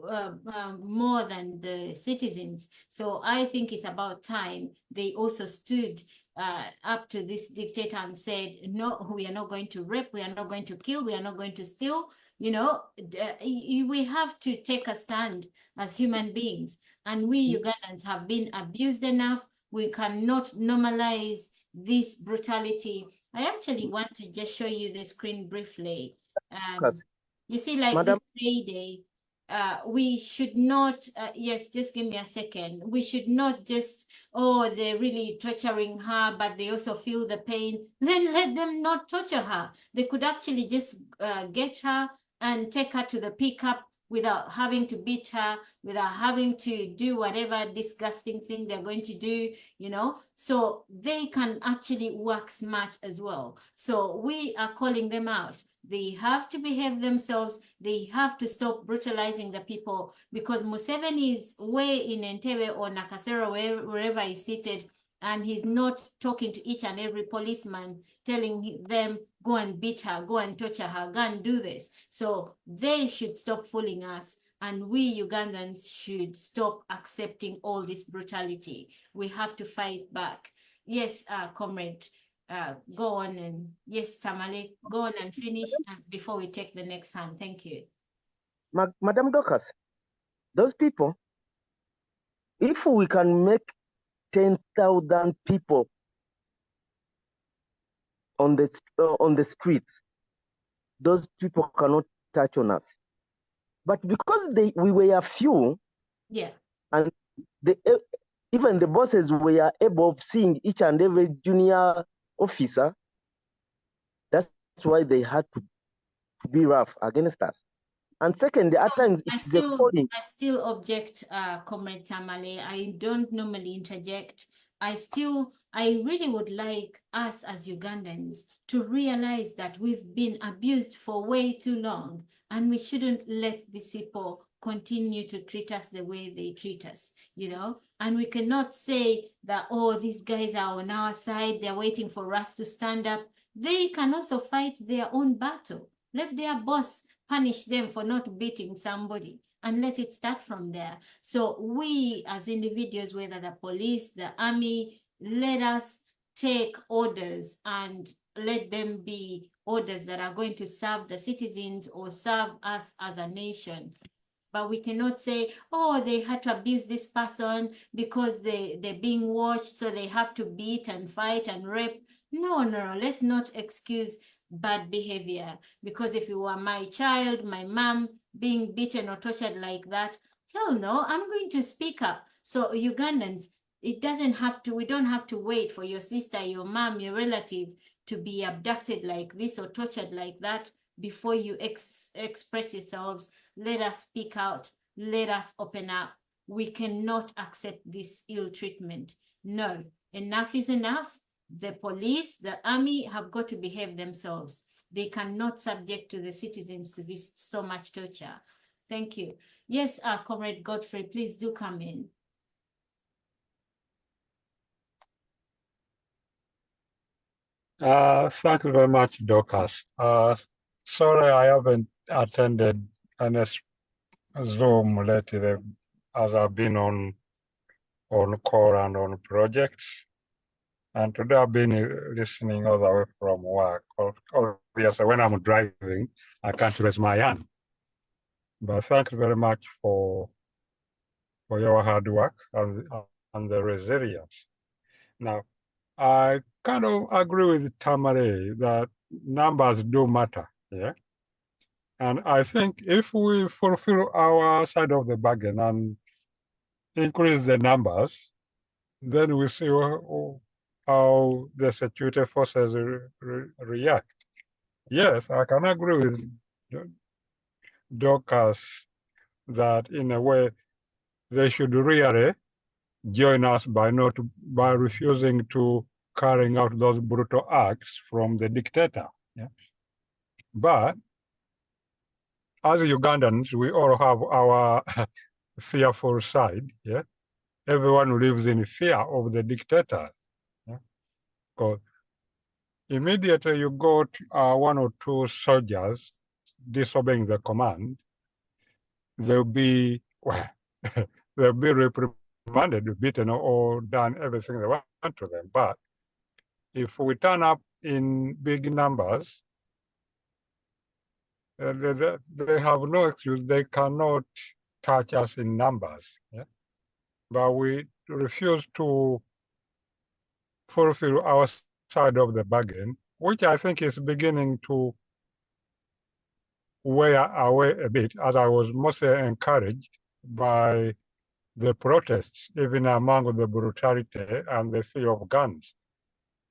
more than the citizens. So I think it's about time they also stood up to this dictator and said, no, we are not going to rape, we are not going to kill, we are not going to steal. You know, we have to take a stand as human beings. And we Ugandans have been abused enough. We cannot normalize this brutality. I actually want to just show you the screen briefly. You see, like Madam, this payday, we should not, yes, just give me a second. We should not just, they're really torturing her, but they also feel the pain. Then let them not torture her. They could actually just get her and take her to the pickup without having to beat her, without having to do whatever disgusting thing they're going to do, you know, so they can actually work smart as well. So we are calling them out. They have to behave themselves. They have to stop brutalizing the people, because Museveni is way in Entebbe or Nakasero, wherever he's seated, and he's not talking to each and every policeman, telling them, go and beat her, go and torture her, go and do this. So they should stop fooling us, and we Ugandans should stop accepting all this brutality. We have to fight back. Yes, comrade, go on, and yes, Tamale, go on and finish before we take the next hand. Thank you. Madam Dorcas, those people, if we can make 10,000 people on the streets, those people cannot touch on us. But because we were few, yeah, and even the bosses were able of seeing each and every junior officer, that's why they had to be rough against us. And second, at times it's the calling. I still object, Comrade Tamale. I don't normally interject. I really would like us as Ugandans to realize that we've been abused for way too long, and we shouldn't let these people continue to treat us the way they treat us, you know? And we cannot say that, these guys are on our side, they're waiting for us to stand up. They can also fight their own battle. Let their boss punish them for not beating somebody, and let it start from there. So we as individuals, whether the police, the army, let us take orders and let them be orders that are going to serve the citizens or serve us as a nation. But we cannot say, they had to abuse this person because they're being watched, so they have to beat and fight and rape. No, let's not excuse bad behavior, because if it were my child, my mom being beaten or tortured like that, hell no, I'm going to speak up. So Ugandans, we don't have to wait for your sister, your mom, your relative to be abducted like this or tortured like that before you express yourselves. Let us speak out. Let us open up. We cannot accept this ill treatment. No, enough is enough. The police, the army have got to behave themselves. They cannot subject to the citizens to this so much torture. Thank you. Yes, Comrade Godfrey, please do come in. Thank you very much, Dorcas. Sorry, I haven't attended any Zoom lately, as I've been on call and on projects. And today I've been listening all the way from work. Obviously, when I'm driving, I can't raise my hand. But thank you very much for your hard work and the resilience. Now, I kind of agree with Tamare that numbers do matter. Yeah. And I think if we fulfill our side of the bargain and increase the numbers, then we see how the security forces react. Yes, I can agree with Dorcas that in a way they should really join us by refusing to carrying out those brutal acts from the dictator. Yeah? But as Ugandans, we all have our fearful side. Yeah, everyone lives in fear of the dictator. Yeah? Because immediately you got one or two soldiers disobeying the command, they'll be they'll be reprimanded, beaten, or done everything they want to them. But if we turn up in big numbers, they have no excuse. They cannot touch us in numbers. Yeah? But we refuse to fulfill our side of the bargain, which I think is beginning to wear away a bit, as I was mostly encouraged by the protests, even among the brutality and the fear of guns.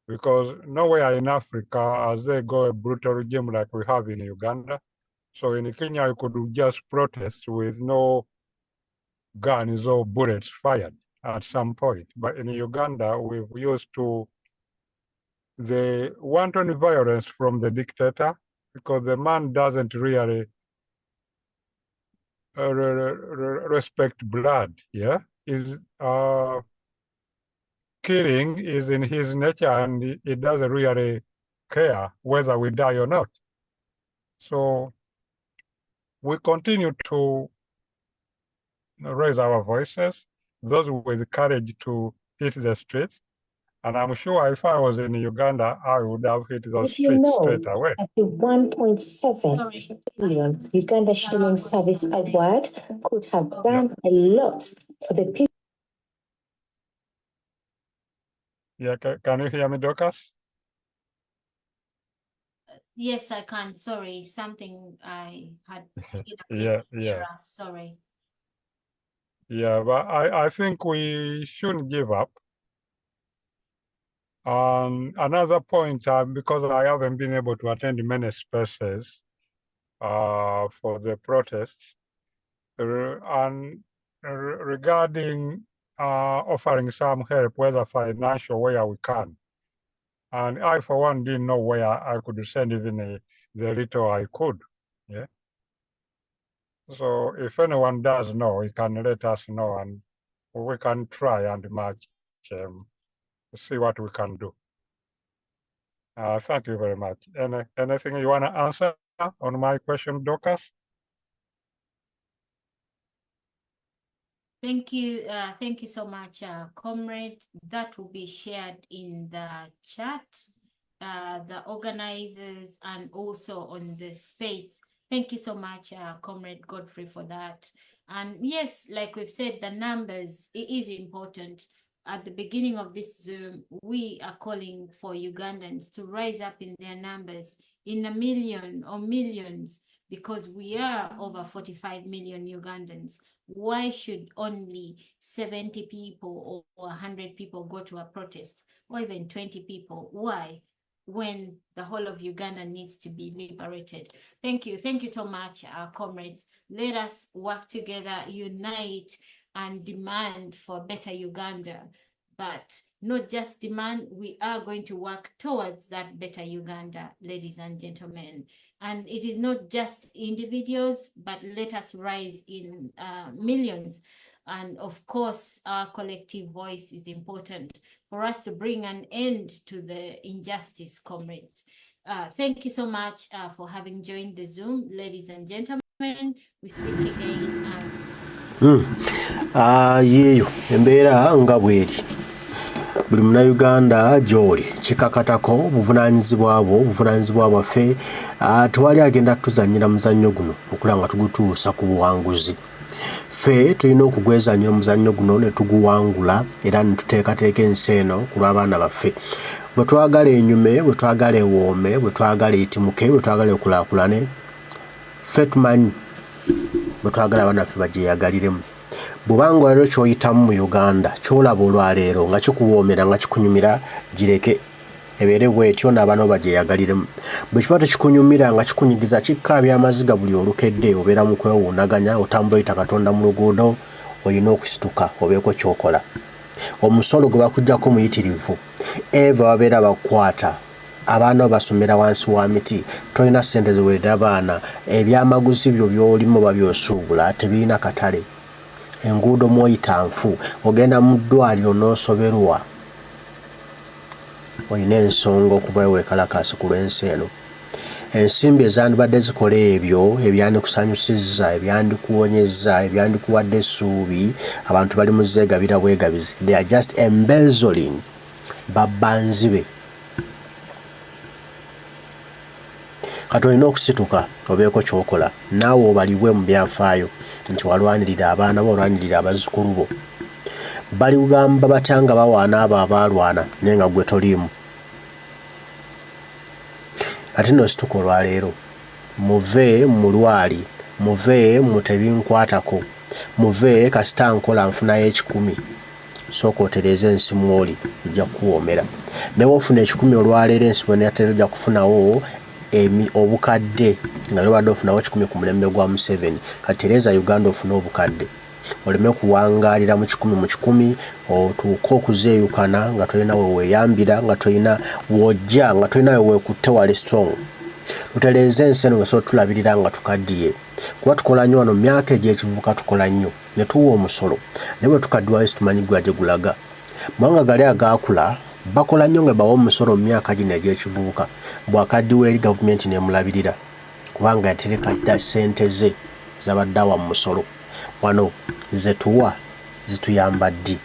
Because nowhere in Africa as they go a brutal regime like we have in Uganda. So in Kenya, you could just protest with no guns or bullets fired at some point. But in Uganda, we've used to the wanton violence from the dictator, because the man doesn't really respect blood. Yeah, is killing is in his nature, and he doesn't really care whether we die or not. So we continue to raise our voices, those with courage to hit the streets. And I'm sure if I was in Uganda, I would have hit those streets straight away. At the 1.7 billion Uganda shilling service award could have done a lot for the people. Yeah, can you hear me, Dorcas? Yes, I can. Sorry, something I had. Yeah. Sorry. Yeah, but I think we shouldn't give up. Another point, because I haven't been able to attend many spaces for the protests, regarding offering some help, whether financial, where we can. And I, for one, didn't know where I could send even the little I could. Yeah. So if anyone does know, he can let us know, and we can try and match, see what we can do. Thank you very much. Anything you want to answer on my question, Dorcas? Thank you so much, comrade. That will be shared in the chat, the organizers, and also on the space. Thank you so much, Comrade Godfrey, for that. And yes, like we've said, the numbers, it is important. At the beginning of this Zoom, we are calling for Ugandans to rise up in their numbers in 1 million or millions, because we are over 45 million Ugandans. Why should only 70 people or 100 people go to a protest, or even 20 people? Why? When the whole of Uganda needs to be liberated. Thank you so much, comrades. Let us work together, unite, and demand for better Uganda. But not just demand, we are going to work towards that better Uganda, ladies and gentlemen. And it is not just individuals, but let us rise in millions. And of course, our collective voice is important for us to bring an end to the injustice, comrades. Thank you so much for having joined the Zoom, ladies and gentlemen. We speak again. Yeyo embeera nga bweri buli munnayuganda gy'oli kikakatako buvunaanyizibwa bwaffe tewali agenda tuzannyira muzannyo guno okulaba nga tugutuusa ku buwanguzi. Ffe tulina okugwezannyira omuzannyo guno ne tuguwangula era ne tuteekateeka ensi eno ku lw'abaana baffe. Bwe twagala enyume, bwe twagala ewoome, bwe twagala etimuke, bwe twagala ekulaakulane, ffe tumanyi bwe twagala abaana baffe bagyeyagaliremu. bubanga lero kyoyitamu mu Uganda kyolaba olwaleero nga kikuwoomera nga kikunyumira gireke ebeere bwetyo n'abaana bagyeyagaliremu. Bwe kiba tekikunyumira nga kikunyigiza kikkaabya amaziga buli olukedde obeera mu kwewuunaganya otambula oyita Katonda mu luguudo olina okusituka obeeko kyokola. Omusolo gwe bakuggyako muyitirivu eva babeera bakwata abaana basomera wansi wa miti tolina ssente ziwerera abaana ebyamaguzi byo byolimu babyosuubula tebirina katale enguudo mwoyita nfu ogenda mu ddwaliro n'osoberwa olina ensonga okuva eweekalakaasi ku lw'ensi eno. Ensimbi ezandibadde zikola ebyo ebyandikusanyusizza ebyandikuwonyezza ebyandikuwadde essuubi abantu bali mu zeegabira bwegabizi they are just embezzling babbanzibe. Kati olina okusituka obeeko kyokola naawe obalibwe mu byafaayo nti walwanirira abaana bo olwanirira abazzukulu bo. Bali kugamba batya nga bawaana abo abaalwana naye nga gwe toliimu. Ate nno situka olwaleero muve mu lwali muve mu tebinkwatako muve kasita nkola nfunayo 10 sooka otereeza ensi mw'oli ejja kuwoomera. Ne bw'ofuna 10 olwaleero ensi bw'eneetera ojja kufunawo obukadde nga lwobadde ofunawo 10 ku mulembe gwa Museveni kati tereeza Uganda ofune obukadde oleme kuwangaalira mu 10 mu 10 otuuke okuzeeyukana nga tolina we weeyambira nga tolina wojja nga tolina we weekutte wali strong. Tutereeza ensi eno nga so tulabirira nga tukaddiye kuba tukola nnyo wano mu myaka egy'ekivubuka tukola nnyo ne tuwa omusolo naye bwe tukaddiwayo situmanyi gwa gye gulaga. Mawanga gali agaakula bakola nnyo nga bawa omusolo mu myaka gino egy'ekivubuka bw'akaddiwa eri gavumenti n'emulabirira kubanga yatereka ssente ze zabadde awa mu musolo. Wano zetuwa zituyamba ddi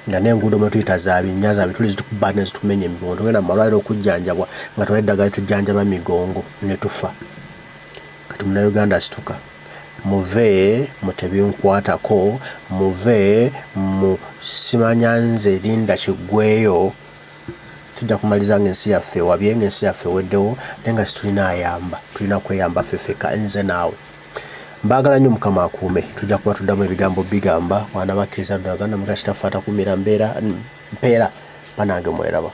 nga n'enguudo mwe tuyita za binnya bituli zitukubba ne zitumenya emigongo tugenda mu malwaliro okujjanjabwa nga tuwa eddagala litujjanjaba migongo ne tufa. Kati Munnayuganda situka muve mu tebinkwatako muve mu simanya nze linda kiggweyo tujja kumaliza ng'ensi yaffe ewabye ng'ensi yaffe eweddewo naye nga situlina ayamba tulina kweyamba ffeffeka nze naawe. Mbaagala nnyo Mukama akuume tujja kuba tuddamu ebigambo bigamba wana bakkiriza ddala Uganda mukakitafaata kumira mpeera banange mweraba.